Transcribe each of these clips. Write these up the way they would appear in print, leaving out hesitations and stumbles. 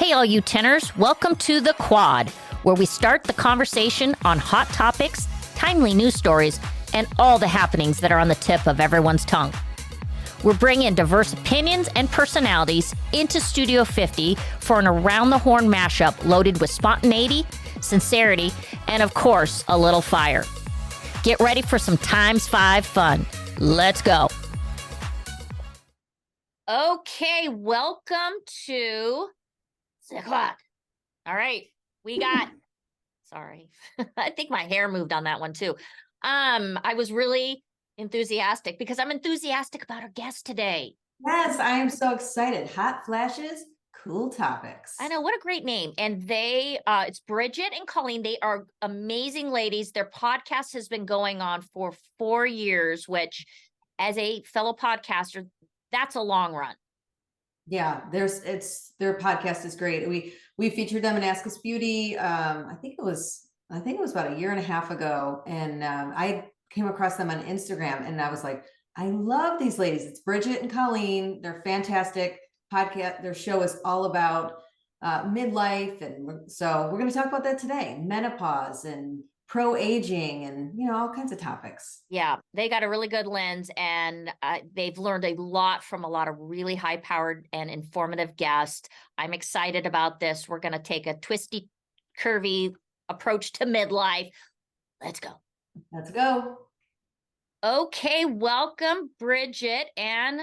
Hey, all you tenors, welcome to The Quad, where we start the conversation on hot topics, timely news stories, and all the happenings that are on the tip of everyone's tongue. We're bringing diverse opinions and personalities into Studio 50 for an around-the-horn mashup loaded with spontaneity, sincerity, and of course, a little fire. Get ready for some ×5 fun. Let's go. Okay, welcome to the Quad. All right, we got, sorry, I think my hair moved on that one too. I was really enthusiastic because I'm enthusiastic about our guest today. Yes, I am so excited. Hot flashes, cool topics. I know, what a great name. And it's Bridgett and Colleen. They are amazing ladies. Their podcast has been going on for 4 years, which as a fellow podcaster, that's a long run. Yeah, their podcast is great. We featured them in Ask Us Beauty. I think it was about 1.5 years ago, and I came across them on Instagram, and I was like, I love these ladies. It's Bridgett and Colleen. They're fantastic podcast. Their show is all about midlife, and so we're going to talk about that today: menopause and pro-aging, and all kinds of topics. Yeah, they got a really good lens, and they've learned a lot from a lot of really high-powered and informative guests. I'm excited about this. We're going to take a twisty, curvy approach to midlife. Let's go. Let's go. Okay, welcome, Bridgett and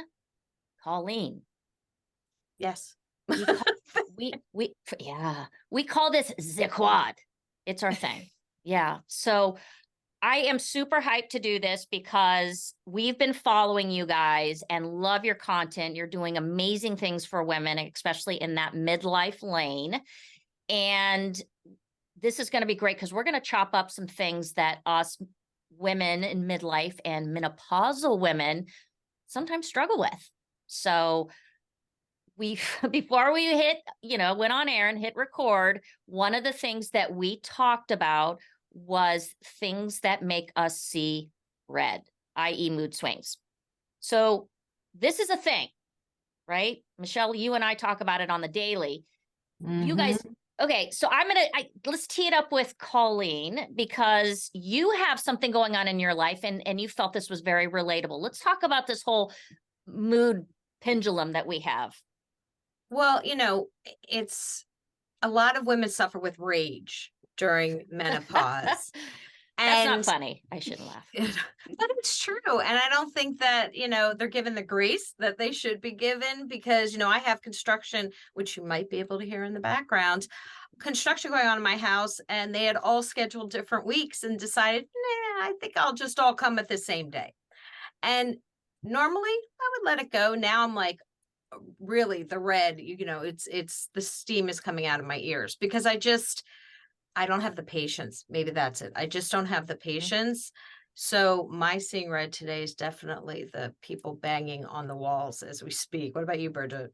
Colleen. Yes. We call this the Quad. It's our thing. Yeah. So I am super hyped to do this because we've been following you guys and love your content. You're doing amazing things for women, especially in that midlife lane. And this is going to be great because we're going to chop up some things that us women in midlife and menopausal women sometimes struggle with. So before we went on air and hit record, one of the things that we talked about was things that make us see red, i.e. mood swings. So this is a thing, right? Michelle, you and I talk about it on the daily. You guys, okay, so let's tee it up with Colleen, because you have something going on in your life and you felt this was very relatable. Let's talk about this whole mood pendulum that we have. Well, it's a lot of women suffer with rage during menopause. That's not funny. I shouldn't laugh. But it's true. And I don't think that, they're given the grace that they should be given because, I have construction, which you might be able to hear in the background, construction going on in my house. And they had all scheduled different weeks and decided, I think I'll just all come at the same day. And normally I would let it go. Now I'm like, really the red, it's the steam is coming out of my ears because I don't have the patience. Maybe that's it. I just don't have the patience. So my seeing red today is definitely the people banging on the walls as we speak. What about you, Bridgett?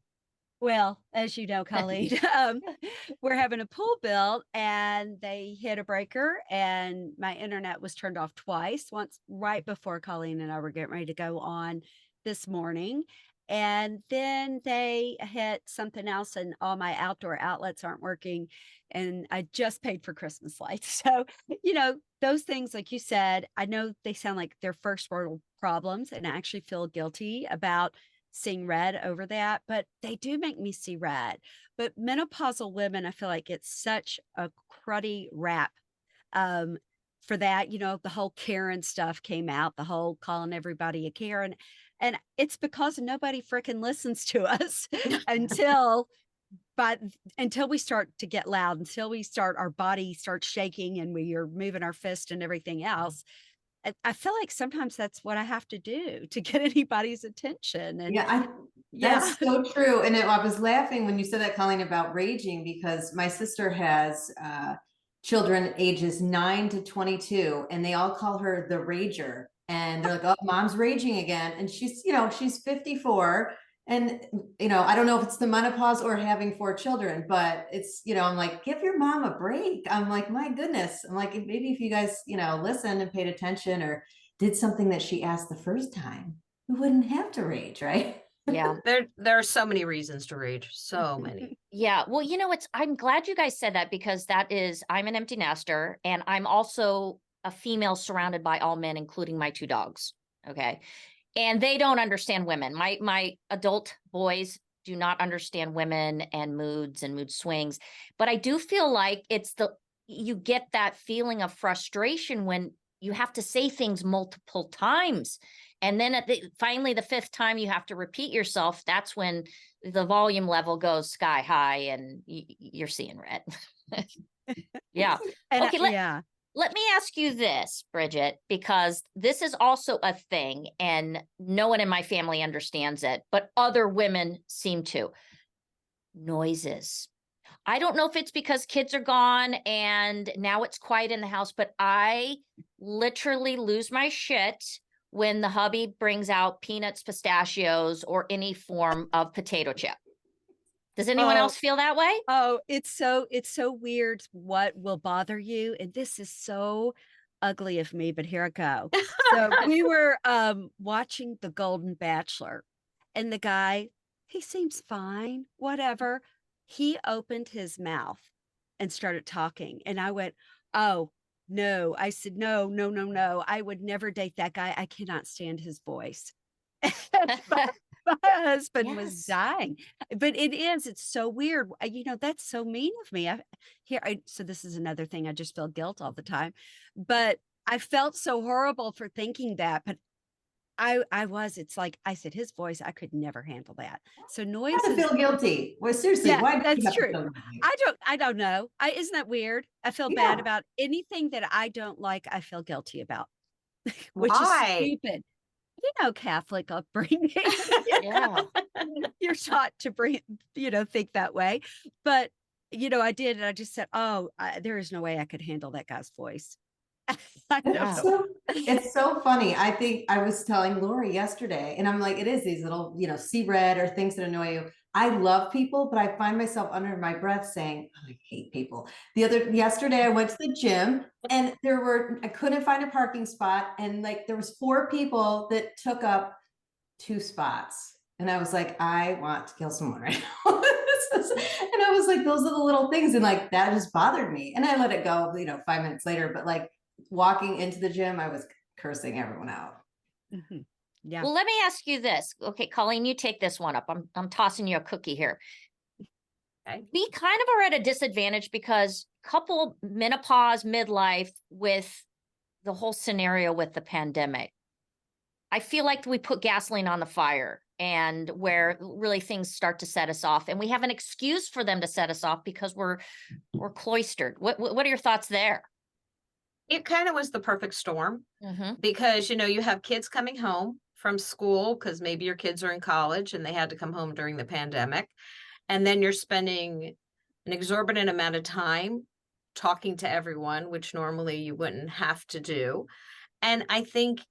Well, as you know, Colleen, we're having a pool built and they hit a breaker and my internet was turned off twice, once right before Colleen and I were getting ready to go on this morning. And then they hit something else and all my outdoor outlets aren't working. And I just paid for Christmas lights. So, those things, like you said, I know they sound like they're first world problems and I actually feel guilty about seeing red over that, but they do make me see red. But menopausal women, I feel like it's such a cruddy rap for that. The whole Karen stuff came out, the whole calling everybody a Karen. And it's because nobody freaking listens to us until we start to get loud, until our body starts shaking and we are moving our fist and everything else. I feel like sometimes that's what I have to do to get anybody's attention. And that's so true. And I was laughing when you said that, Colleen, about raging, because my sister has children ages 9 to 22, and they all call her the rager. And they're like, oh, mom's raging again. And she's 54. And, I don't know if it's the menopause or having 4 children, but it's, I'm like, give your mom a break. I'm like, my goodness. I'm like, maybe if you guys, listened and paid attention or did something that she asked the first time, we wouldn't have to rage, right? Yeah. There are so many reasons to rage. So many. Yeah. Well, I'm glad you guys said that because I'm an empty nester and I'm also a female surrounded by all men, including my 2 dogs. Okay. And they don't understand women. My adult boys do not understand women and moods and mood swings. But I do feel like you get that feeling of frustration when you have to say things multiple times. And then finally, the 5th time you have to repeat yourself, that's when the volume level goes sky high and you're seeing red. Yeah. And Okay. Let me ask you this, Bridgett, because this is also a thing and no one in my family understands it, but other women seem to. Noises. I don't know if it's because kids are gone and now it's quiet in the house, but I literally lose my shit when the hubby brings out peanuts, pistachios, or any form of potato chip. Does anyone else feel that way? Oh, it's so weird what will bother you. And this is so ugly of me, but here I go. So we were watching The Golden Bachelor, and the guy, he seems fine, whatever. He opened his mouth and started talking. And I went, oh, no. I said, no. I would never date that guy. I cannot stand his voice. My husband was Yes. dying, but it's so weird. That's so mean of me. So this is another thing. I just feel guilt all the time, but I felt so horrible for thinking that, but it's like I said, his voice, I could never handle that. So I noises. feel guilty. Well, seriously, Yeah, why do you that's have to true. feel guilty? I don't know. Isn't that weird? I feel bad about anything that I don't like. I feel guilty about, which Why? is stupid. Catholic upbringing. Yeah. You're taught to think that way. But, I did. And I just said, there is no way I could handle that guy's voice. I don't Yeah. know. It's so funny. I think I was telling Lori yesterday, and I'm like, it is these little, see red or things that annoy you. I love people, but I find myself under my breath saying, oh, I hate people. Yesterday I went to the gym and I couldn't find a parking spot. And like, there was 4 people that took up 2 spots. And I was like, I want to kill someone right now. And I was like, those are the little things. And like, that just bothered me. And I let it go, 5 minutes later, but like walking into the gym, I was cursing everyone out. Mm-hmm. Yeah. Well, let me ask you this. Okay, Colleen, you take this one up. I'm tossing you a cookie here. Okay. We kind of are at a disadvantage because couple menopause, midlife with the whole scenario with the pandemic. I feel like we put gasoline on the fire and where really things start to set us off and we have an excuse for them to set us off because we're cloistered. What are your thoughts there? It kind of was the perfect storm Mm-hmm. because, you have kids coming home from school because maybe your kids are in college and they had to come home during the pandemic. And then you're spending an exorbitant amount of time talking to everyone, which normally you wouldn't have to do. And I think,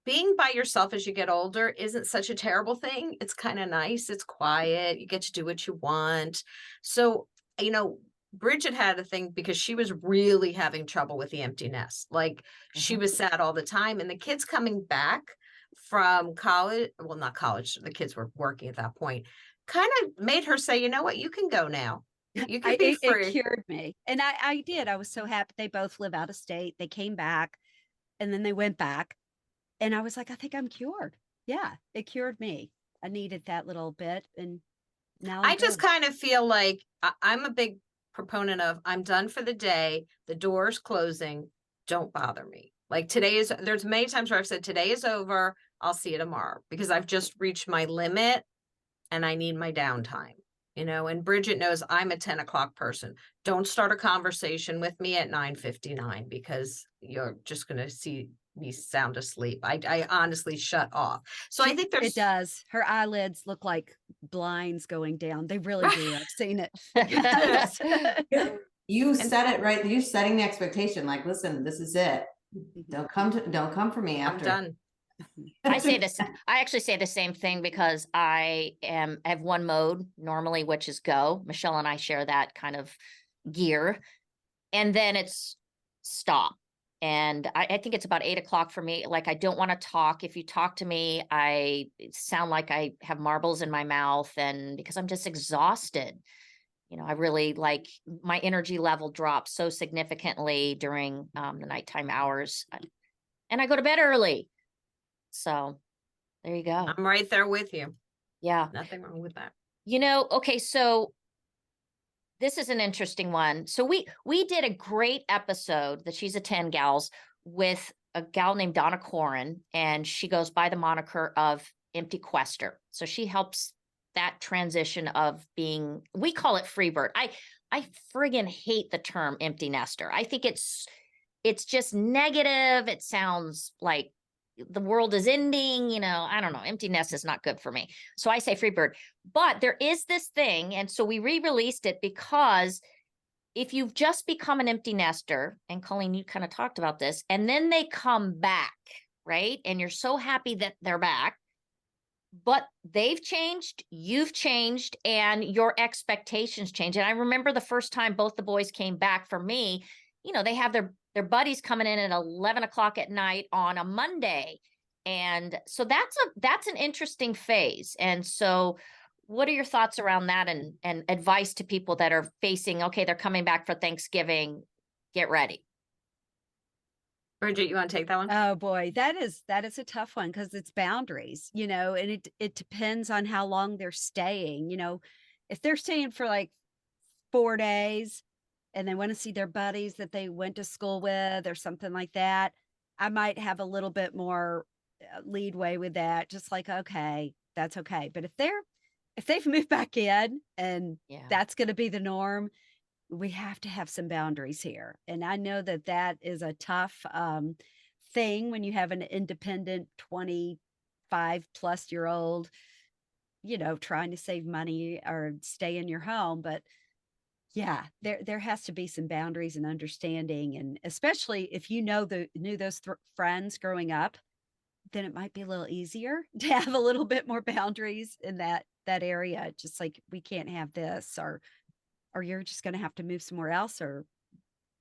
being by yourself as you get older isn't such a terrible thing. It's kind of nice. It's quiet. You get to do what you want. So, Bridgett had a thing because she was really having trouble with the empty nest. Like she was sad all the time. And the kids coming back from college, well, not college, the kids were working at that point, kind of made her say, you know what, you can go now. You can be free. It cured me. And I did. I was so happy. They both live out of state. They came back and then they went back. And I was like, I think I'm cured. Yeah, it cured me. I needed that little bit. And now I just kind of feel like I'm a big proponent of I'm done for the day. The door's closing. Don't bother me. Like there's many times where I've said today is over. I'll see you tomorrow because I've just reached my limit and I need my downtime. And Bridgett knows I'm a 10 o'clock person. Don't start a conversation with me at 9:59 because you're just going to see me sound asleep. I honestly shut off. So I think it does. Her eyelids look like blinds going down. They really do. I've seen it. You said it right. You're setting the expectation. Like, listen, this is it. Don't come for me after. I'm done. I actually say the same thing because I have one mode normally, which is go. Michelle and I share that kind of gear. And then it's stop. And I think it's about 8 o'clock for me. Like, I don't want to talk. If you talk to me, I sound like I have marbles in my mouth, and because I'm just exhausted. I really like my energy level drops so significantly during the nighttime hours. And I go to bed early. So there you go. I'm right there with you. Yeah. Nothing wrong with that. Okay, so this is an interesting one. So we did a great episode, that She's a 10 Gals, with a gal named Donna Corin, and she goes by the moniker of Empty Quester. So she helps that transition of being, we call it freebird. I friggin' hate the term empty nester. I think it's just negative. It sounds like the world is ending. I don't know. Empty nest is not good for me. So I say freebird. But there is this thing. And so we re-released it because if you've just become an empty nester, and Colleen, you kind of talked about this, and then they come back, right? And you're so happy that they're back, but they've changed, you've changed, and your expectations change. And I remember the first time both the boys came back for me, they have their buddies coming in at 11 o'clock at night on a Monday. And so that's an interesting phase. And so what are your thoughts around that, and advice to people that are facing, okay, they're coming back for Thanksgiving, get ready? Bridgett, you want to take that one? Oh boy, that is a tough one, because it's boundaries, and it depends on how long they're staying. If they're staying for like 4 days and they want to see their buddies that they went to school with or something like that, I might have a little bit more leadway with that. Just like, okay, that's okay. But if they've moved back in and that's going to be the norm, we have to have some boundaries here. And I know that is a tough thing when you have an independent 25-plus-year-old, trying to save money or stay in your home. But yeah, there has to be some boundaries and understanding. And especially if knew those friends growing up, then it might be a little easier to have a little bit more boundaries in that area. Just like, we can't have this, or you're just going to have to move somewhere else, or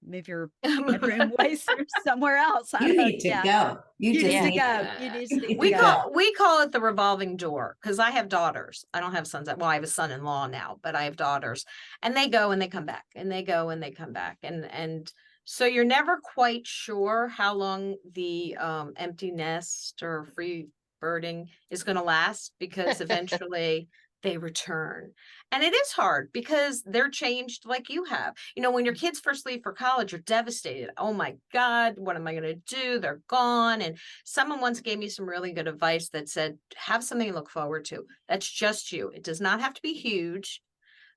move your bedroom ways somewhere else. You need to go. You just need to need go. to You need You to need We to call it the revolving door, because I have daughters. I don't have sons. Well, I have a son-in-law now, but I have daughters, and they go and they come back, and they go and they come back, and so you're never quite sure how long the empty nest or free birding is going to last, because eventually they return. And it is hard because they're changed like you have. When your kids first leave for college, you're devastated. Oh my God, what am I going to do? They're gone. And someone once gave me some really good advice that said, have something to look forward to. That's just you. It does not have to be huge.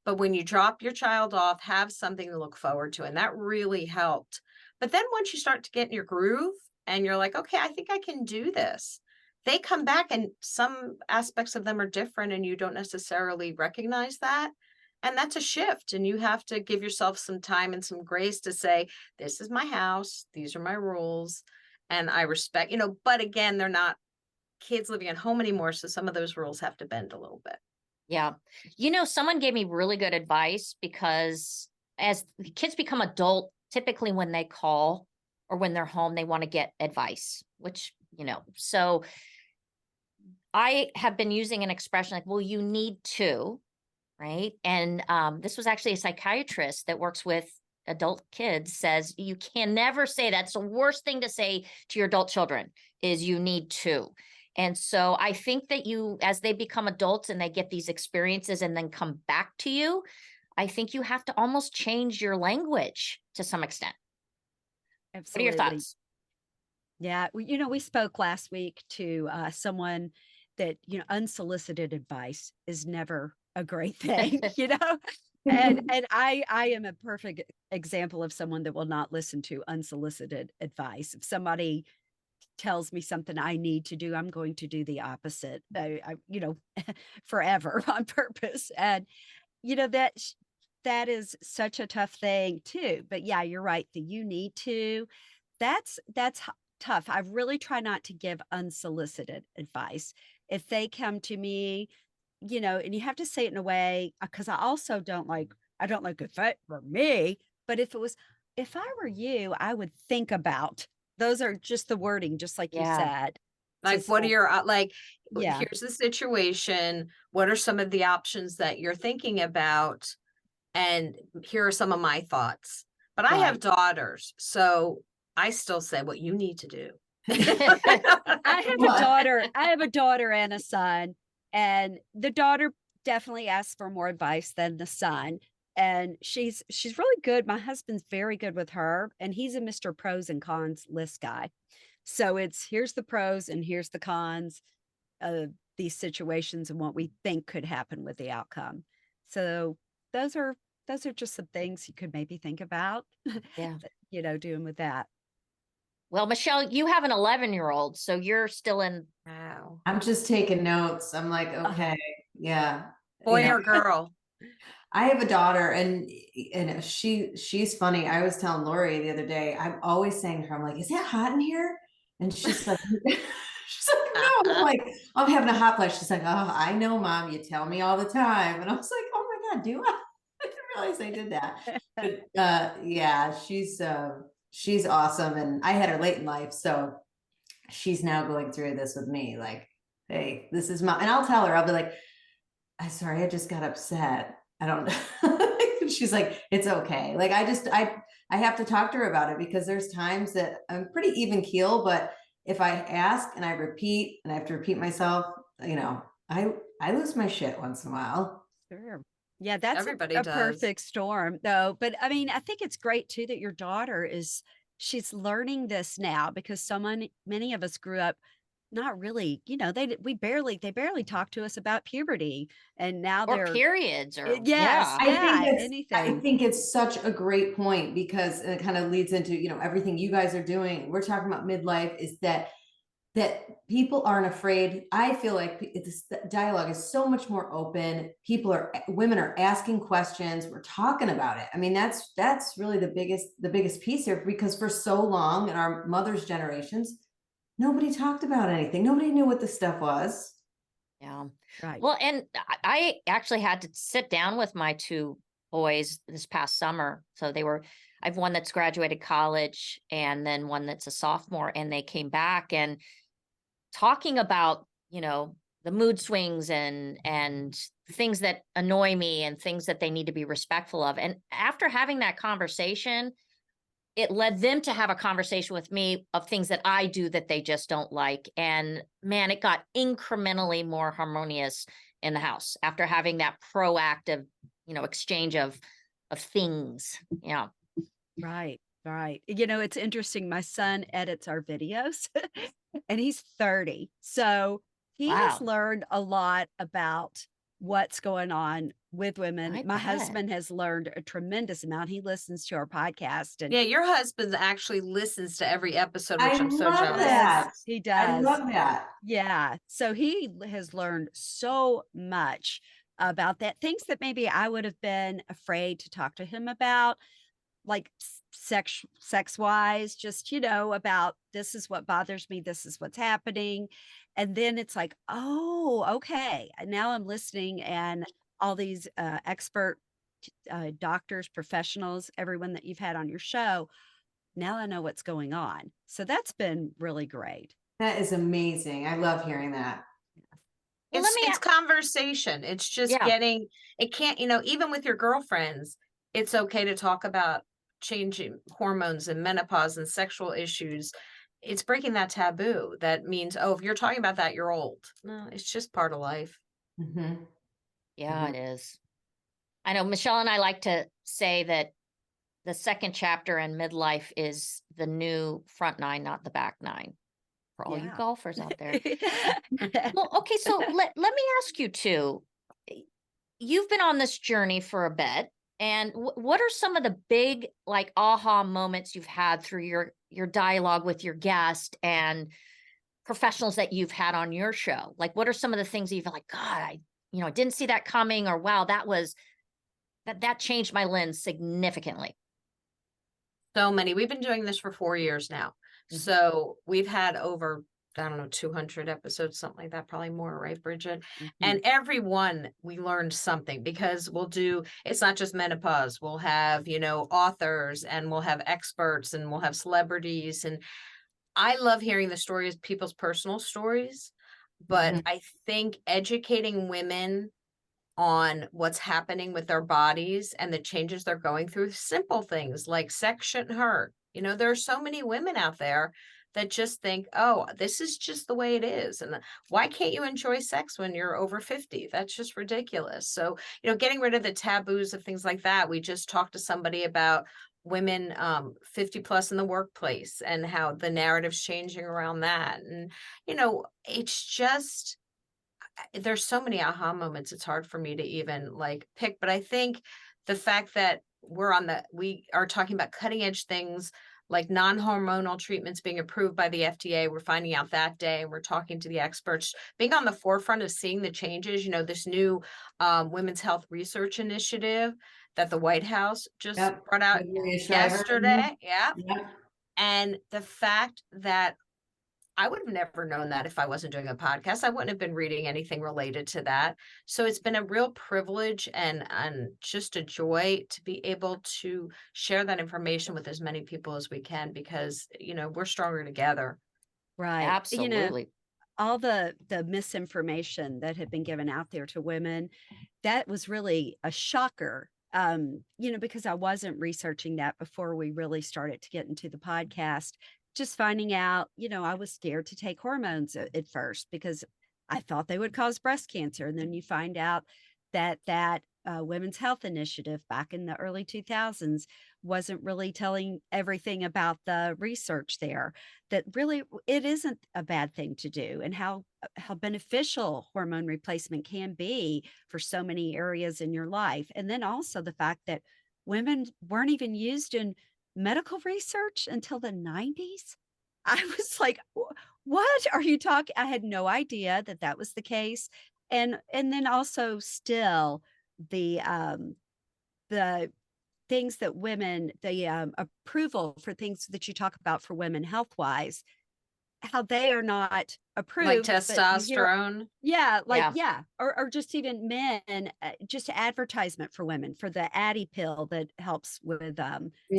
But when you drop your child off, have something to look forward to. And that really helped. But then once you start to get in your groove and you're like, okay, I think I can do this, they come back, and some aspects of them are different, and you don't necessarily recognize that. And that's a shift. And you have to give yourself some time and some grace to say, this is my house. These are my rules. And I respect, but again, they're not kids living at home anymore. So some of those rules have to bend a little bit. Yeah. Someone gave me really good advice, because as the kids become adult, typically when they call or when they're home, they want to get advice, which, so I have been using an expression like, well, you need to, right? And this was actually a psychiatrist that works with adult kids, says you can never say that's the worst thing to say to your adult children, is you need to. And so I think that as they become adults and they get these experiences and then come back to you, I think you have to almost change your language to some extent. Absolutely. What are your thoughts? Yeah. We spoke last week to someone that, unsolicited advice is never a great thing, and I am a perfect example of someone that will not listen to unsolicited advice. If somebody tells me something I need to do, I'm going to do the opposite, forever on purpose. And, that is such a tough thing too. But yeah, you're right. You need to, that's tough. I really try not to give unsolicited advice. If they come to me, and you have to say it in a way, because I don't like it for me, but if if I were you, I would think about, those are just the wording, just like you Yeah. said. Like, Just what are your, yeah, here's the situation. What are some of the options that you're thinking about? And here are some of my thoughts. But I have right. daughters, so I still say what you need to do. I have a What? daughter. I have a daughter and a son, and the daughter definitely asks for more advice than the son. And she's really good. My husband's very good with her, and he's a Mr. Pros and Cons list guy. So it's here's the pros and here's the cons of these situations and what we think could happen with the outcome. So those are just some things you could maybe think about, Yeah. doing with that. Well, Michelle, you have an 11-year-old, so you're still in. Wow. I'm just taking notes. I'm like, okay, yeah. Boy You know, or girl? I have a daughter and she's funny. I was telling Lori the other day, I'm always saying to her, I'm like, is it hot in here? And she's like, she's like, no. I'm like, I'm having a hot flash. She's like, oh, I know, Mom, you tell me all the time. And I was like, oh my God, do I? I didn't realize I did that. But yeah, she's awesome. And I had her late in life. So she's now going through this with me. Like, hey, this is and I'll tell her, I'll be like, I'm sorry, I just got upset. I don't she's like, it's okay. Like I have to talk to her about it because there's times that I'm pretty even keel, but if I ask and I repeat and I have to repeat myself, I lose my shit once in a while. Sure. Yeah, that's Everybody a does. perfect storm though. But I mean, I think it's great too that your daughter she's learning this now because many of us grew up not really, they barely talk to us about puberty, and now Or they're periods, or yes, yeah. I anything. think it's such a great point because it kind of leads into, everything you guys are doing. We're talking about midlife is that people aren't afraid. I feel like this dialogue is so much more open. Women are asking questions. We're talking about it. I mean, that's really the biggest piece here, because for so long in our mothers' generations, nobody talked about anything. Nobody knew what this stuff was. Yeah. Right. Well, and I actually had to sit down with my two boys this past summer. So I have one that's graduated college and then one that's a sophomore, and they came back and talking about, the mood swings and things that annoy me and things that they need to be respectful of. And after having that conversation, it led them to have a conversation with me of things that I do that they just don't like. And man, it got incrementally more harmonious in the house after having that proactive, exchange of things. Yeah. Right. Right. It's interesting. My son edits our videos and he's 30. So he has Wow. learned a lot about what's going on with women. I My bet. husband has learned a tremendous amount. He listens to our podcast, and Yeah, your husband actually listens to every episode, which I I'm so love jealous. that. he I does. love that. Yeah. So he has learned so much about that. Things that maybe I would have been afraid to talk to him about, like sex wise, just, about this is what bothers me. This is what's happening. And then it's like, oh, okay. And now I'm listening, and all these expert doctors, professionals, everyone that you've had on your show. Now I know what's going on. So that's been really great. That is amazing. I love hearing that. Well, It's conversation. It's just Yeah. it can't, even with your girlfriends, it's okay to talk about changing hormones and menopause and sexual issues. It's breaking that taboo. That means, oh, if you're talking about that, you're old. No, it's just part of life. Mm-hmm. Yeah, Mhm. it is. I know Michelle and I like to say that the second chapter in midlife is the new front nine, not the back nine, for all you Yeah. golfers out there. Well, okay, so let me ask you too. You've been on this journey for a bit, and what are some of the big like aha moments you've had through your dialogue with your guest and professionals that you've had on your show? Like, what are some of the things that you feel like, God, I didn't see that coming, or wow, that changed my lens significantly. So many. We've been doing this for 4 years now. Mhm. So we've had over I don't know, 200 episodes, something like that, probably more, right, Bridgett? Mhm. And every one we learned something, because it's not just menopause. We'll have, authors, and we'll have experts, and we'll have celebrities. And I love hearing the stories, people's personal stories, but Mhm. I think educating women on what's happening with their bodies and the changes they're going through, simple things like sex shouldn't hurt. There are so many women out there that just think, oh, this is just the way it is. And why can't you enjoy sex when you're over 50? That's just ridiculous. So, getting rid of the taboos of things like that. We just talked to somebody about women 50 plus in the workplace, and how the narrative's changing around that. And, it's just, there's so many aha moments. It's hard for me to even like pick, but I think the fact that we are talking about cutting edge things like non-hormonal treatments being approved by the FDA. We're finding out that day, and we're talking to the experts, being on the forefront of seeing the changes, this new women's health research initiative that the White House just Yep. brought out With Maria Shriver. yesterday. Yeah. Yep. And the fact that I would have never known that if I wasn't doing a podcast. I wouldn't have been reading anything related to that. So it's been a real privilege and just a joy to be able to share that information with as many people as we can, because, we're stronger together. Right. Absolutely. All the misinformation that had been given out there to women, that was really a shocker. Because I wasn't researching that before we really started to get into the podcast. Just finding out, I was scared to take hormones at first because I thought they would cause breast cancer. And then you find out that Women's Health Initiative back in the early 2000s wasn't really telling everything about the research there, that really it isn't a bad thing to do, and how beneficial hormone replacement can be for so many areas in your life. And then also the fact that women weren't even used in medical research until the 90s. I was like, what are you talking? I had no idea that was the case. And then also still the things that women, the approval for things that you talk about for women health wise, how they are not approved. Like but you hear- testosterone. yeah, like, Yeah. yeah. Or just even men, just advertisement for women for the Addy pill that helps with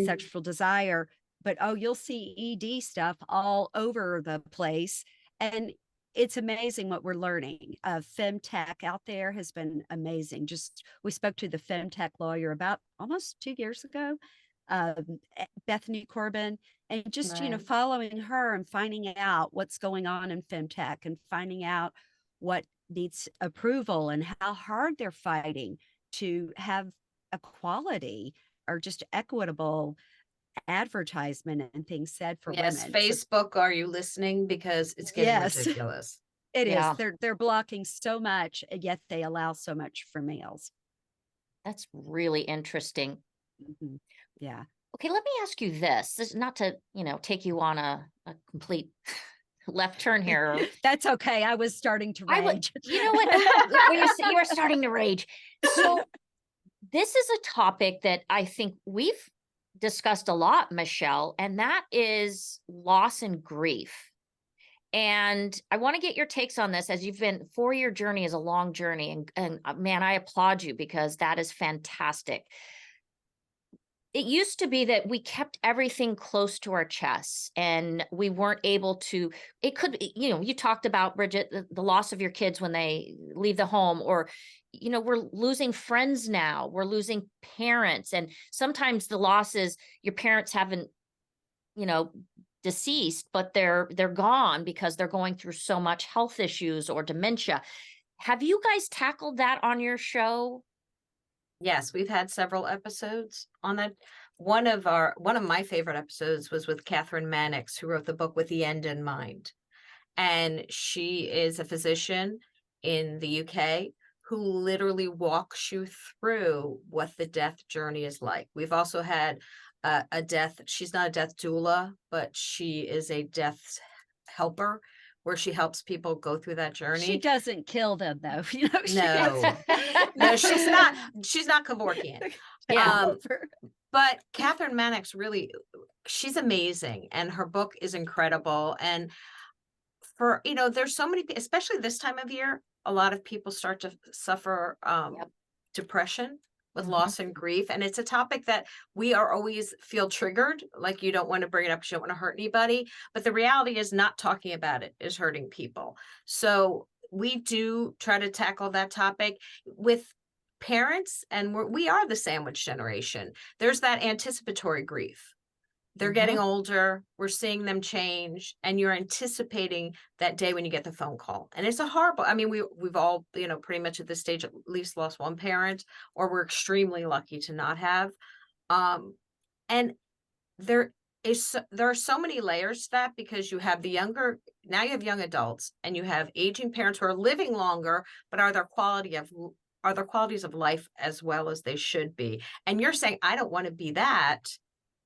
sexual desire. But you'll see ED stuff all over the place. And it's amazing what we're learning. Femtech out there has been amazing. We spoke to the Femtech lawyer about almost 2 years ago, Bethany Corbin, and just, Right. following her and finding out what's going on in Femtech, and finding out what needs approval and how hard they're fighting to have equality or just equitable advertisement and things said for Yes, women. Facebook, are you listening? Because it's getting Yes. ridiculous. It Yeah. is. They're blocking so much, and yet they allow so much for males. That's really interesting. Mhm. Yeah. Okay, let me ask you this. This is not to, take you on a complete left turn here. That's okay. I was starting to I would, rage. you know what? You were starting to rage. So this is a topic that I think we've discussed a lot, Michelle, and that is loss and grief. And I want to get your takes on this, as you've been 4-year journey is a long journey. And man, I applaud you, because that is fantastic. It used to be that we kept everything close to our chests, and we weren't able to, it could, you talked about, Bridgett, the loss of your kids when they leave the home, or, we're losing friends now, we're losing parents. And sometimes the loss is your parents haven't, deceased, but they're gone because they're going through so much health issues or dementia. Have you guys tackled that on your show? Yes, we've had several episodes on that. One of my favorite episodes was with Catherine Mannix, who wrote the book With the End in Mind. And she is a physician in the UK who literally walks you through what the death journey is like. We've also had a death, she's not a death doula, but she is a death helper, where she helps people go through that journey. She doesn't kill them though. No. No, she's not Kevorkian. Yeah. But Catherine Mannix, really, she's amazing, and her book is incredible. And for, there's so many, especially this time of year, a lot of people start to suffer Yep. depression with Mhm. loss and grief. And it's a topic that we are always feel triggered, like you don't want to bring it up because you don't want to hurt anybody. But the reality is not talking about it is hurting people. So we do try to tackle that topic with parents, and we are the sandwich generation. There's that anticipatory grief. They're getting older, we're seeing them change, and you're anticipating that day when you get the phone call. And it's a horrible, I mean, we've all, pretty much at this stage at least lost one parent, or we're extremely lucky to not have. And there are so many layers to that, because you have now you have young adults, and you have aging parents who are living longer, but are their qualities of life as well as they should be? And you're saying, I don't want to be that.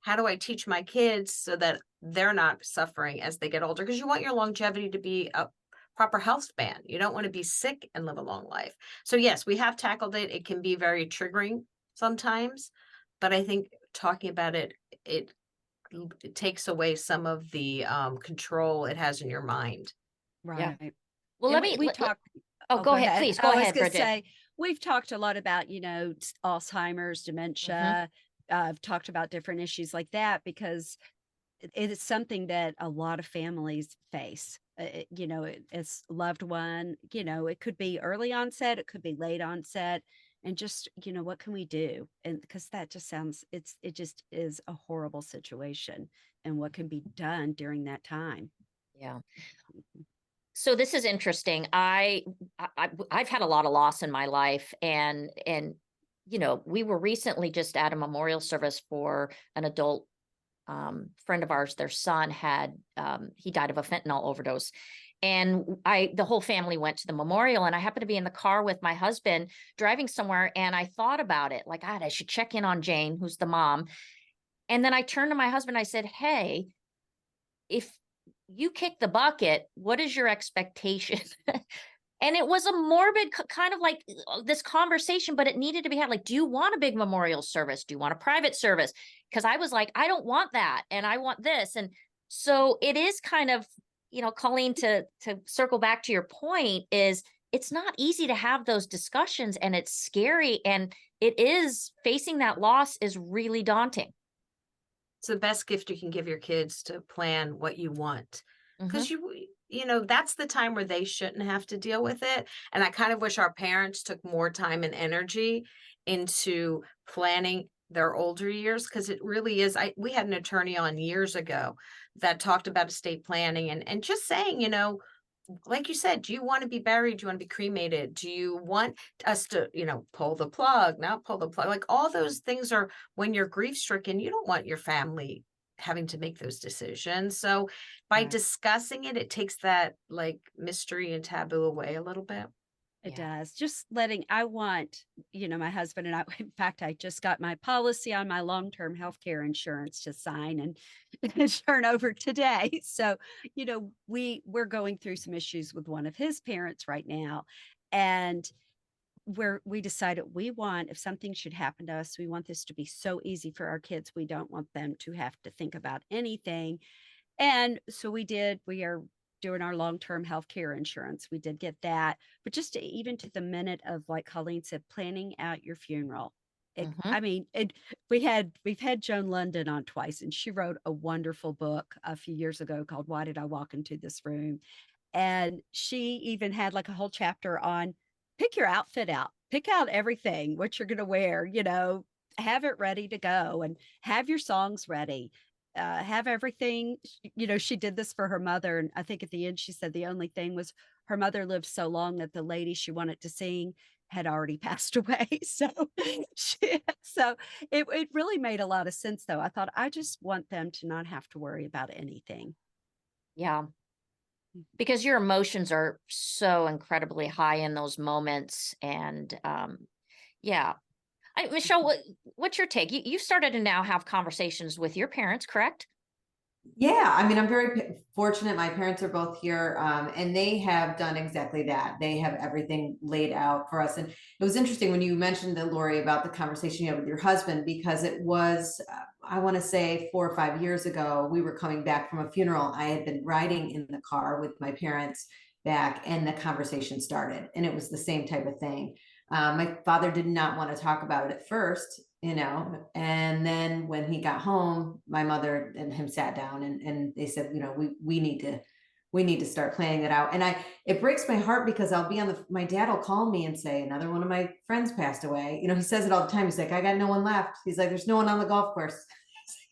How do I teach my kids so that they're not suffering as they get older? Because you want your longevity to be a proper health span. You don't want to be sick and live a long life. So yes, we have tackled it. It can be very triggering sometimes, but I think talking about it takes away some of the control it has in your mind. Right. Well, And let me, we let- talked. oh, go ahead, please, go I was ahead, gonna Bridgett. say, we've talked a lot about, Alzheimer's, dementia. I've talked about different issues like that, because it is something that a lot of families face. It's loved one, it could be early onset, it could be late onset. And just, what can we do? And because that just sounds, it just is a horrible situation, and what can be done during that time. Yeah. So this is interesting. I've had a lot of loss in my life, and we were recently just at a memorial service for an adult friend of ours. Their son he died of a fentanyl overdose. And the whole family went to the memorial, and I happened to be in the car with my husband driving somewhere. And I thought about it, like, God, I should check in on Jane, who's the mom. And then I turned to my husband, I said, hey, if you kick the bucket, what is your expectation? And it was a morbid kind of like this conversation, but it needed to be had. Like, do you want a big memorial service? Do you want a private service? Because I was like, I don't want that, and I want this. And so it is kind of, Colleen, to circle back to your point, is it's not easy to have those discussions, and it's scary, and it is, facing that loss is really daunting. It's the best gift you can give your kids, to plan what you want, because that's the time where they shouldn't have to deal with it. And I kind of wish our parents took more time and energy into planning their older years, because it really is. We had an attorney on years ago that talked about estate planning, and just saying, like you said, do you want to be buried? Do you want to be cremated? Do you want us to, pull the plug, not pull the plug? Like, all those things are, when you're grief stricken, you don't want your family having to make those decisions. So by Right. discussing it, it takes that like mystery and taboo away a little bit. It Yeah. does. Just I want, my husband and I, in fact, I just got my policy on my long-term healthcare insurance to sign and turn over today. So, we're going through some issues with one of his parents right now. And we decided if something should happen to us, we want this to be so easy for our kids. We don't want them to have to think about anything. And so we are doing our long-term healthcare insurance. We did get that, but just even to the minute of, like Colleen said, planning out your funeral. I mean, we've had Joan London on twice, and she wrote a wonderful book a few years ago called Why Did I Walk Into This Room? And she even had like a whole chapter on pick your outfit out, pick out everything, what you're going to wear, have it ready to go, and have your songs ready. Have everything, she did this for her mother. And I think at the end, she said the only thing was her mother lived so long that the lady she wanted to sing had already passed away. So, it really made a lot of sense, though. I thought, I just want them to not have to worry about anything. Yeah. Because your emotions are so incredibly high in those moments. And yeah. Michelle, what's your take? You started to now have conversations with your parents, correct? Yeah, I mean, I'm very fortunate. My parents are both here, and they have done exactly that. They have everything laid out for us. And it was interesting when you mentioned, Lori, about the conversation you had with your husband, because it was I want to say 4 or 5 years ago, we were coming back from a funeral. I had been riding in the car with my parents back, and the conversation started, and it was the same type of thing. My father did not want to talk about it at first, and then when he got home, my mother and him sat down, and they said, we need to start planning that out. And it breaks my heart because I'll be my dad will call me and say, another one of my friends passed away. He says it all the time. He's like, I got no one left. He's like, there's no one on the golf course.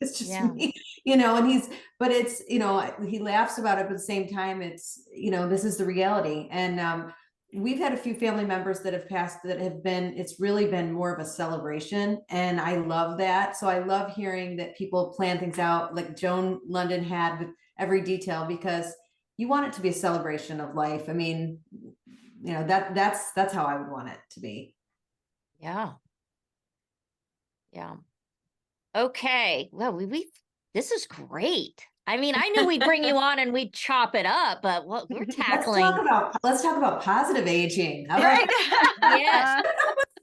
It's just me, and but it's, he laughs about it, but at the same time, it's, this is the reality. And, we've had a few family members that have passed it's really been more of a celebration. And I love that. So I love hearing that people plan things out like Joan London had, with every detail, because you want it to be a celebration of life. I mean, that's how I would want it to be. Yeah. Okay. Well, this is great. I mean, I knew we'd bring you on and we'd chop it up, but what we're tackling. Let's talk about positive aging. All Right. Yes.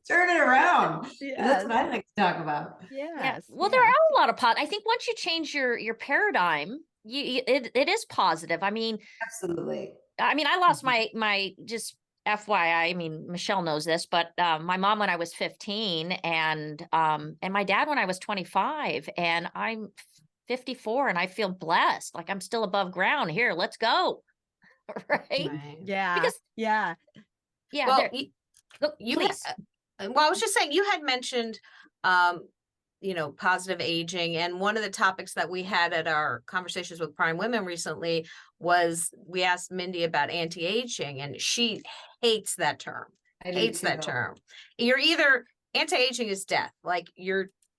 Turn it around. Yes. That's what I like to talk about. Yes. Well, there are a lot of I think once you change your paradigm, it is positive. I mean, Absolutely. I lost my just FYI. I mean, Michelle knows this, but my mom when I was 15, and my dad when I was 25, and I'm 54, and I feel blessed. Like I'm still above ground here. Let's go. Right? Yeah. Because yeah. Well, please. Well, I was just saying, you had mentioned, positive aging. And one of the topics that we had at our conversations with Prime Women recently was, we asked Mindy about anti-aging, and she hates that term. Hates that term. You're either, anti-aging is death. Like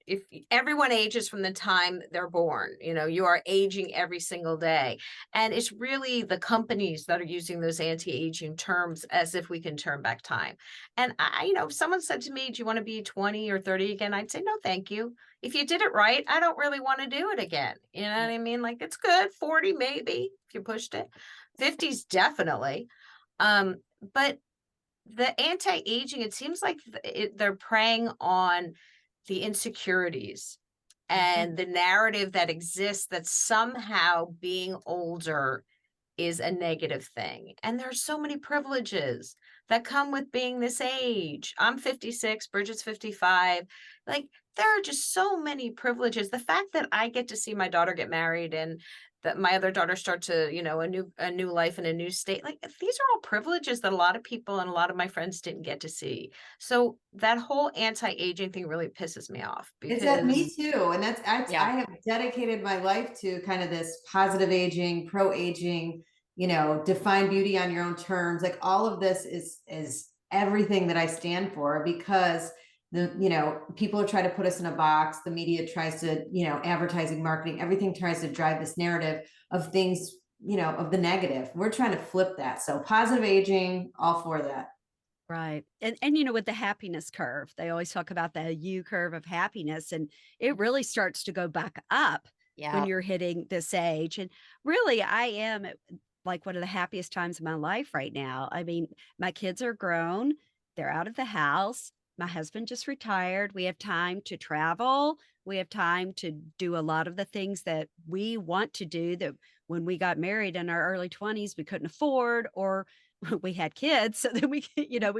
if everyone ages from the time they're born, you are aging every single day. And it's really the companies that are using those anti-aging terms as if we can turn back time. And if someone said to me, do you want to be 20 or 30 again? I'd say, no, thank you. If you did it right, I don't really want to do it again. You know what I mean? Like, it's good. 40, maybe, if you pushed it. 50s, definitely. But the anti-aging, it seems like they're preying on the insecurities and the narrative that exists that somehow being older is a negative thing. And there's so many privileges that come with being this age. I'm 56, Bridget's 55. Like, there are just so many privileges. The fact that I get to see my daughter get married, and that my other daughter start to, a new life in a new state. Like, these are all privileges that a lot of people and a lot of my friends didn't get to see. So that whole anti-aging thing really pisses me off. It's that me too. And I have dedicated my life to kind of this positive aging, pro-aging, define beauty on your own terms. Like, all of this is everything that I stand for, because people try to put us in a box. The media tries to, advertising, marketing, everything tries to drive this narrative of things, of the negative. We're trying to flip that. So positive aging, all for that. Right. And with the happiness curve, they always talk about the U curve of happiness, and it really starts to go back up when you're hitting this age. And really, I am at, like, one of the happiest times of my life right now. I mean, my kids are grown. They're out of the house. My husband just retired. We have time to travel. We have time to do a lot of the things that we want to do that when we got married in our early 20s, we couldn't afford, or we had kids, so then we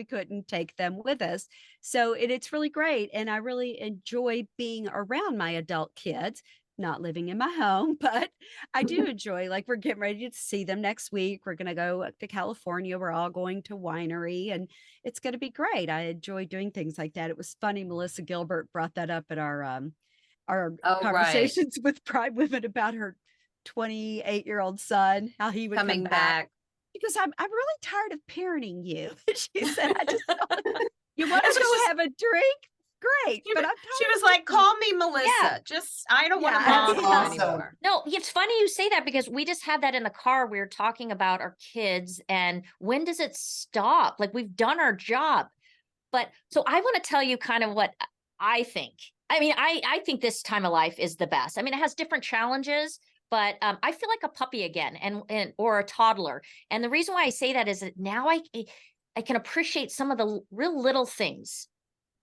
couldn't take them with us. So it's really great. And I really enjoy being around my adult kids, not living in my home, but I do enjoy, like, we're getting ready to see them next week. We're going to go to California. We're all going to winery, and it's going to be great. I enjoy doing things like that. It was funny. Melissa Gilbert brought that up at our conversations with Prime Women about her 28-year-old son, how he would coming come back. back. Because I'm really tired of parenting you. She said, you want to go have a drink? Great. But she was like, call me Melissa. Yeah. I don't want to mom you anymore. No, it's funny you say that, because we just had that in the car. We were talking about our kids and when does it stop? Like, we've done our job. But so I want to tell you kind of what I think. I mean, I think this time of life is the best. I mean, it has different challenges, but I feel like a puppy again, and or a toddler. And the reason why I say that is that now I can appreciate some of the real little things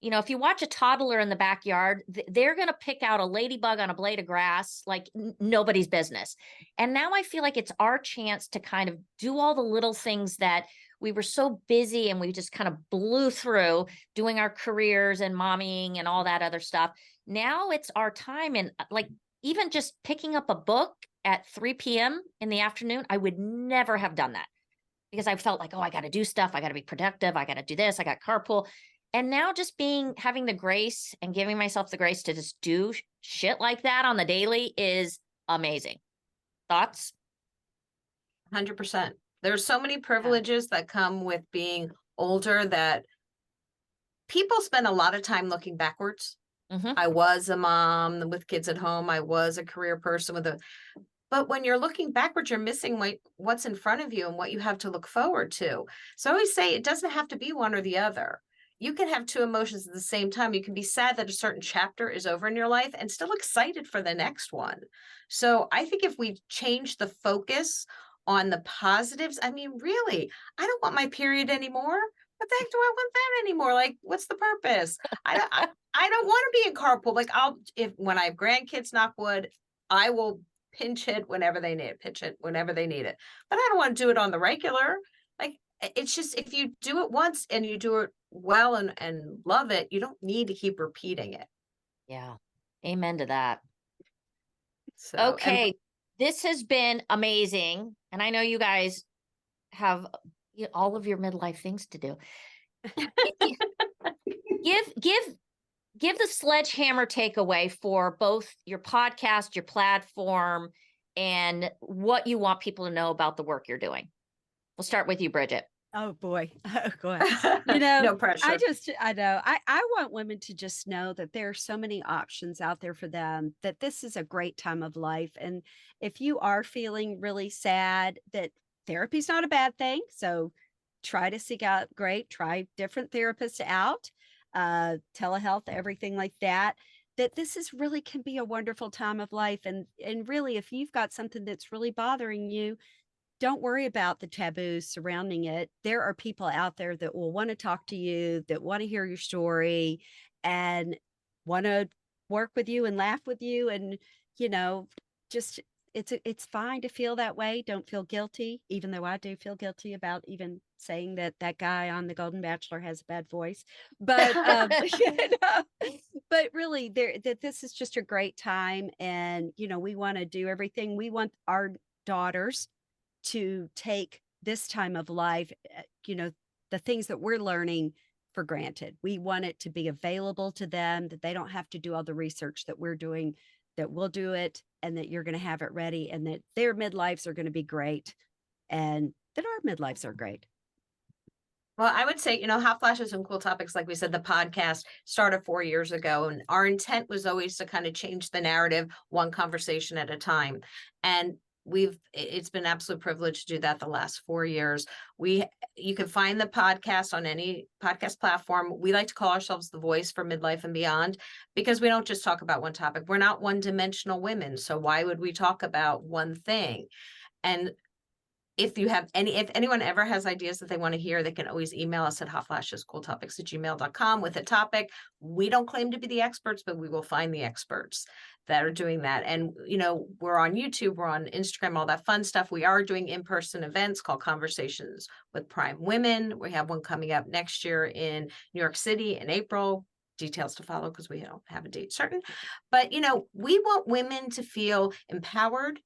you know, if you watch a toddler in the backyard, they're going to pick out a ladybug on a blade of grass like nobody's business. And now I feel like it's our chance to kind of do all the little things that we were so busy and we just kind of blew through doing our careers and mommying and all that other stuff. Now it's our time. And like even just picking up a book at 3 p.m. in the afternoon, I would never have done that because I felt like, oh, I got to do stuff. I got to be productive. I got to do this. I got carpool. And now just having the grace and giving myself the grace to just do shit like that on the daily is amazing. Thoughts? 100%. There's so many privileges that come with being older that people spend a lot of time looking backwards. I was a mom with kids at home. I was a career person but when you're looking backwards, you're missing what's in front of you and what you have to look forward to. So I always say it doesn't have to be one or the other. You can have two emotions at the same time. You can be sad that a certain chapter is over in your life and still excited for the next one. So I think if we change the focus on the positives, I mean, really, I don't want my period anymore. What the heck do I want that anymore? Like, what's the purpose? I don't want to be in carpool. Like when I have grandkids, knock wood, I will pinch it whenever they need it, pitch it whenever they need it. But I don't want to do it on the regular. Like, it's just, if you do it once and you do it well and love it, you don't need to keep repeating it. Yeah. Amen to that. So, okay. This has been amazing. And I know you guys have all of your midlife things to do. Give the sledgehammer takeaway for both your podcast, your platform, and what you want people to know about the work you're doing. We'll start with you, Bridgett. Oh boy. Oh God. You know, no pressure. I know. I want women to just know that there are so many options out there for them, that this is a great time of life. And if you are feeling really sad, that therapy's not a bad thing. So try to seek out, try different therapists out, telehealth, everything like that. That this is really can be a wonderful time of life. And really, if you've got something that's really bothering you, don't worry about the taboos surrounding it. There are people out there that will want to talk to you, that want to hear your story and want to work with you and laugh with you. And, you know, just it's fine to feel that way. Don't feel guilty, even though I do feel guilty about even saying that guy on The Golden Bachelor has a bad voice. But you know, but really that this is just a great time. And, you know, we want to do everything. We want our daughters to take this time of life, you know, the things that we're learning for granted. We want it to be available to them, that they don't have to do all the research that we're doing, that we'll do it, and that you're going to have it ready, and that their midlives are going to be great, and that our midlives are great. Well, I would say, you know, Hot Flashes and Cool Topics, like we said, the podcast started 4 years ago, and our intent was always to kind of change the narrative one conversation at a time. And it's been an absolute privilege to do that the last 4 years. You can find the podcast on any podcast platform. We like to call ourselves the voice for midlife and beyond, because we don't just talk about one topic. We're not one-dimensional women. So why would we talk about one thing? And if anyone ever has ideas that they want to hear, they can always email us at hotflashescooltopics@gmail.com with a topic. We don't claim to be the experts, but we will find the experts that are doing that. And, you know, we're on YouTube, we're on Instagram, all that fun stuff. We are doing in-person events called Conversations with Prime Women. We have one coming up next year in New York City in April. Details to follow because we don't have a date certain. But, you know, we want women to feel empowered,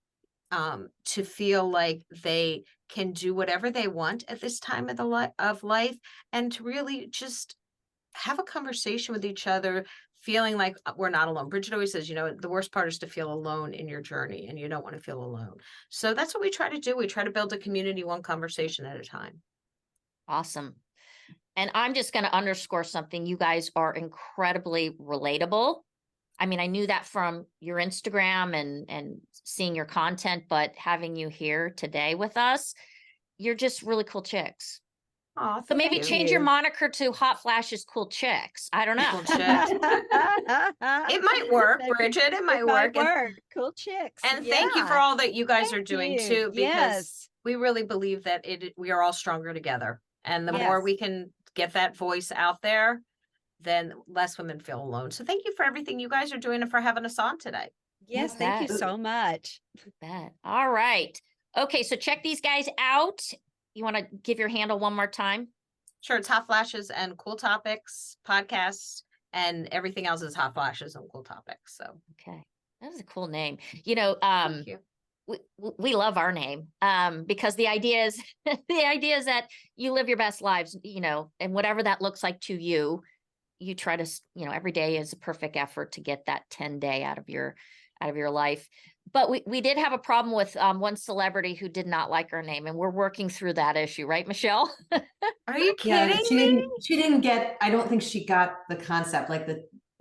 to feel like they can do whatever they want at this time of life, and to really just have a conversation with each other, feeling like we're not alone. Bridgett always says, you know, the worst part is to feel alone in your journey, and you don't want to feel alone. So that's what we try to do. We try to build a community one conversation at a time. Awesome. And I'm just going to underscore something. You guys are incredibly relatable. I mean, I knew that from your Instagram and seeing your content, but having you here today with us, you're just really cool chicks. Oh, so maybe change your moniker to Hot Flashes Cool Chicks. I don't know. Cool chicks. It might work, Bridgett. It might work. Cool chicks. And thank you for all that you guys are doing too, because we really believe that we are all stronger together. And the more we can get that voice out there, then less women feel alone. So thank you for everything you guys are doing and for having us on today. Yes, thank you bet. so much. You bet. All right. Okay, so check these guys out. You want to give your handle one more time? Sure, it's Hot Flashes and Cool Topics podcasts, and everything else is Hot Flashes and Cool Topics. So Okay. That is a cool name. thank you. We love our name because the idea is that you live your best lives, and whatever that looks like to you, you try to, every day is a perfect effort to get that 10-day out of your life. But we did have a problem with one celebrity who did not like our name, and we're working through that issue, right, Michelle? Are you Yeah, kidding me? she didn't get, I don't think she got the concept, like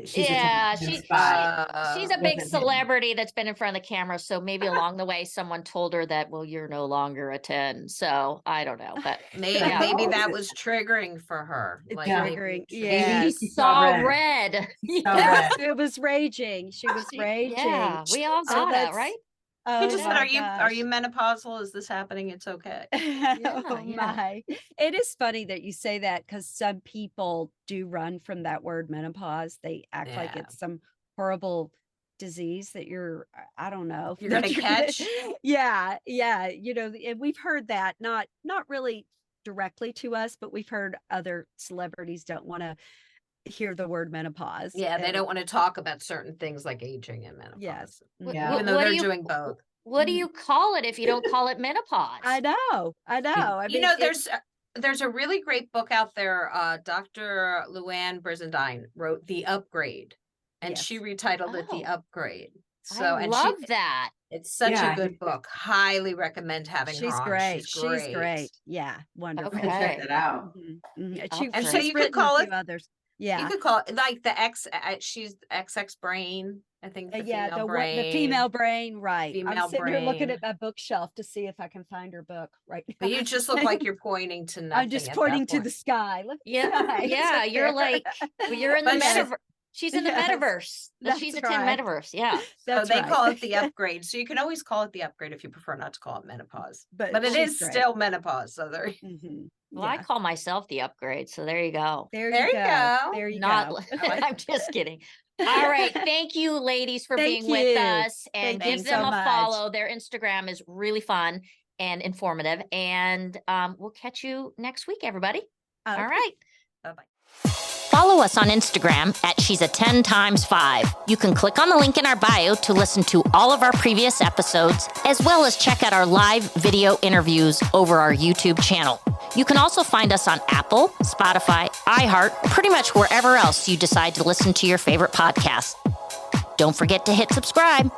she's Yeah, a she's spy. a big Wasn't hidden. celebrity that's been in front of the camera. So maybe along the way, someone told her that, well, you're no longer a 10. So I don't know, but Maybe, Yeah. maybe that was triggering for her. It's Yeah. maybe triggering. it should- Yeah. she she saw saw red. Saw Yeah. red. It was raging. She was raging. Yeah, we all So got it, that's- right? He Oh just said, my are you gosh. menopausal? Is this happening? It's okay. Oh yeah. my. It is funny that you say that because some people do run from that word menopause. They act like Yeah. it's some horrible disease that I don't know. You're gonna that catch? Yeah, yeah. And we've heard that not really directly to us, but we've heard other celebrities don't want to hear the word menopause. Yeah, they and- don't want to talk about certain things like aging and menopause. Yes. Wh- Yeah. Even though what they're do you doing both. what do you call it if you don't call it menopause? I know. I You mean, know, there's a really great book out there. Dr. Luann Brizendine wrote The Upgrade, and she Yes. retitled it The Oh. Upgrade. So, I and love that. it's such Yeah. a good book. Highly recommend having her she's on. great. She's great. Yeah, I'm wonderful. gonna check Okay. that out. Mhm, mhm. The She, upgrade. So she's you could written call a it- few others. You Yeah. could call it like the she's the XX brain. I think the Yeah, female the brain. the female brain, right. I'm Female sitting here looking brain. at my bookshelf to see if I can find her book right now. But you just look like you're pointing to nothing. I'm just at pointing that to point. the sky. Look at the Yeah, sky. It's yeah, up you're there. like you're in the But she's- metaverse. She's in the Yes, metaverse. She's a that's 10 right. metaverse. Yeah. So That's they call right. it the upgrade. So you can always call it the upgrade if you prefer not to call it menopause. But But it she's is great. still menopause. So there, Mhm, Well, I yeah. call myself the upgrade. So there you go. There There you you go. go. There you Not go. I like I'm just kidding. All right. Thank you, ladies, for Thank being with you. us, and Thank give you them so a much. follow. Their Instagram is really fun and informative. And we'll catch you next week, everybody. All Okay. right. bye-bye. Follow us on Instagram at She's a 10 times 5. You can click on the link in our bio to listen to all of our previous episodes, as well as check out our live video interviews over our YouTube channel. You can also find us on Apple, Spotify, iHeart, pretty much wherever else you decide to listen to your favorite podcast. Don't forget to hit subscribe.